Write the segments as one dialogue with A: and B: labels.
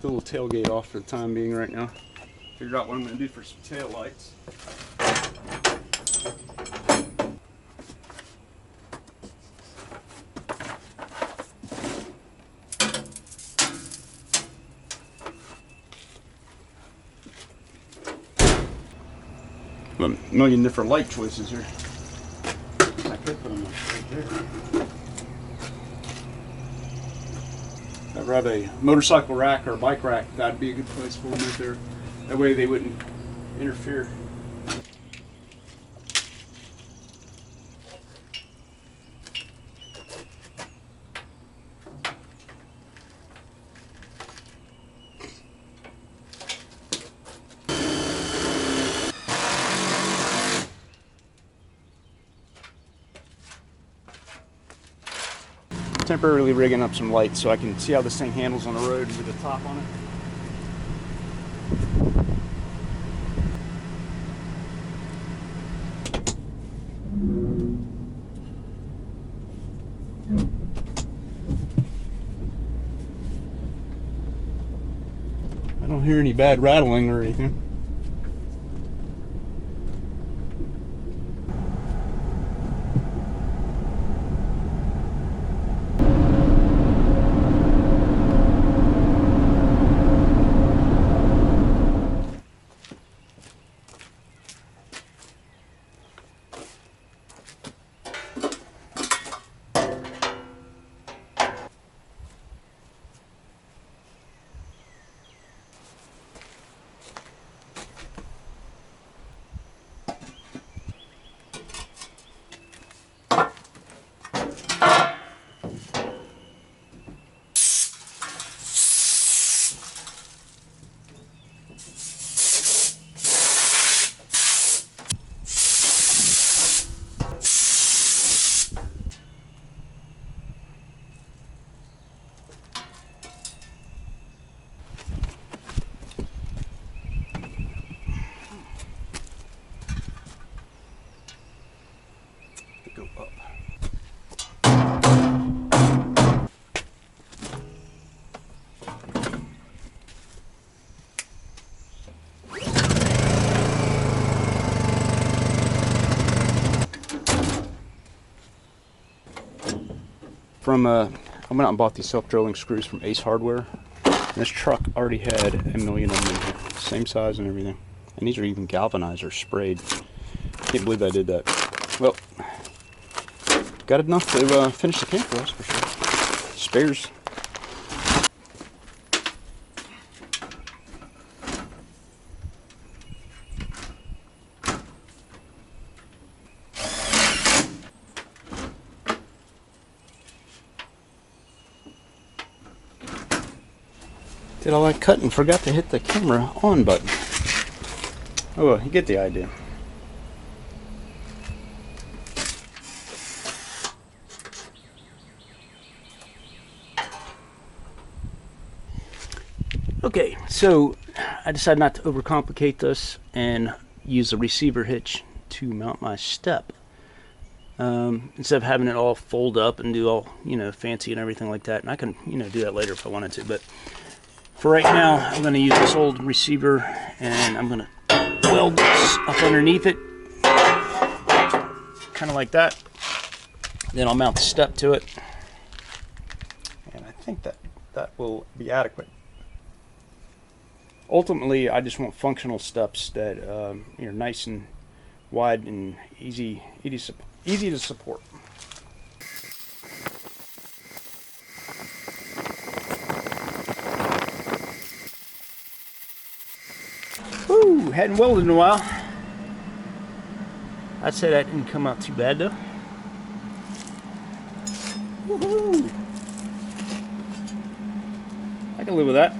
A: the little tailgate off for the time being right now. Figured out what I'm going to do for some tail lights. A million different light choices here. I could put them right there. If I ever have a motorcycle rack or a bike rack, that'd be a good place for them right there. That way they wouldn't interfere. Temporarily rigging up some lights so I can see how this thing handles on the road with the top on it. I don't hear any bad rattling or anything. Go up. I went out and bought these self-drilling screws from Ace Hardware. And this truck already had a million of them in here, same size and everything. And these are even galvanized or sprayed. Can't believe I did that. Well, got enough to finish the camp for us, for sure. Spares. Did all that cut and forgot to hit the camera on button. Oh well, you get the idea. Okay, so I decided not to overcomplicate this and use a receiver hitch to mount my step. Instead of having it all fold up and do all, fancy and everything like that. And I can, do that later if I wanted to. But for right now, I'm going to use this old receiver and I'm going to weld this up underneath it. Kind of like that. Then I'll mount the step to it. And I think that will be adequate. Ultimately, I just want functional steps that are nice and wide and easy to support. Woo! Hadn't welded in a while. I'd say that didn't come out too bad though. Woohoo! I can live with that.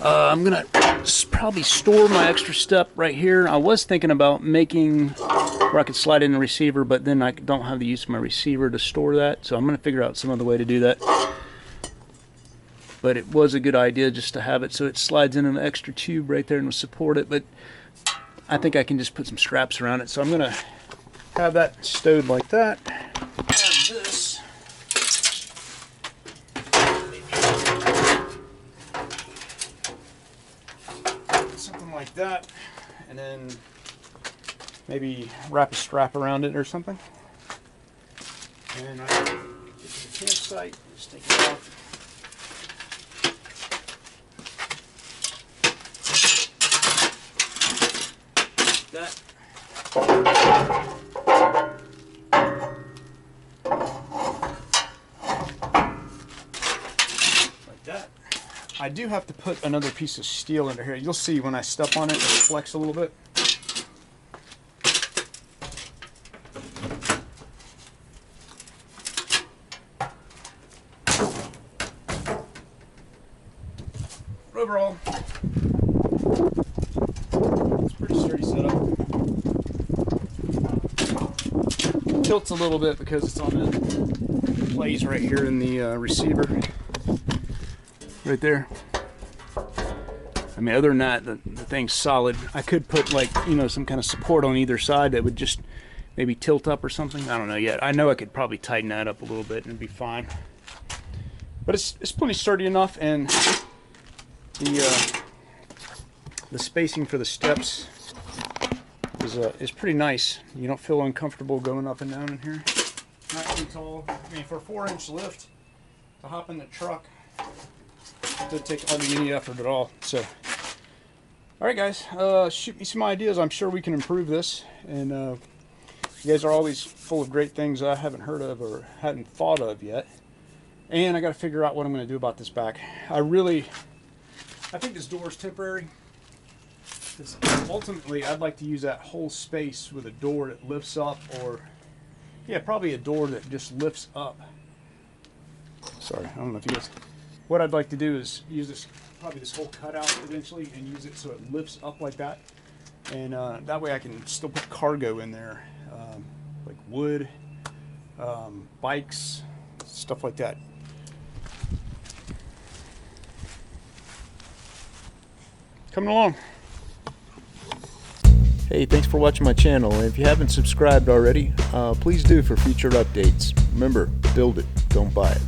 A: I'm gonna probably store my extra step right here. I was thinking about making where I could slide in the receiver, but then I don't have the use of my receiver to store that, so I'm gonna figure out some other way to do that. But it was a good idea just to have it so it slides in an extra tube right there and will support it, but I think I can just put some straps around it, so I'm gonna have that stowed like that. Add this. Something like that, and then maybe wrap a strap around it or something. And I get to the campsite, just take it off. That. Like that. I do have to put another piece of steel under here. You'll see when I step on it, it'll flex a little bit. But overall, it's a pretty sturdy setup. Tilts a little bit because it's on the plays right here in the receiver. Right there. I mean, other than that, the thing's solid. I could put, like, you know, some kind of support on either side that would just maybe tilt up or something. I don't know yet. I know I could probably tighten that up a little bit and it'd be fine. But it's plenty sturdy enough, and the spacing for the steps is pretty nice. You don't feel uncomfortable going up and down in here. Not too tall. I mean, for a 4-inch lift to hop in the truck, it doesn't take hardly any effort at all. So, all right, guys, shoot me some ideas. I'm sure we can improve this. And you guys are always full of great things I haven't heard of or hadn't thought of yet. And I got to figure out what I'm going to do about this back. I think this door is temporary. Ultimately, I'd like to use that whole space with a door that lifts up, or yeah, probably a door that just lifts up. Sorry, I don't know if you guys. What I'd like to do is use this, probably this whole cutout eventually, and use it so it lifts up like that, and that way I can still put cargo in there, like wood, bikes, stuff like that. Coming along.
B: Hey, thanks for watching my channel, and if you haven't subscribed already, please do for future updates. Remember, build it, don't buy it.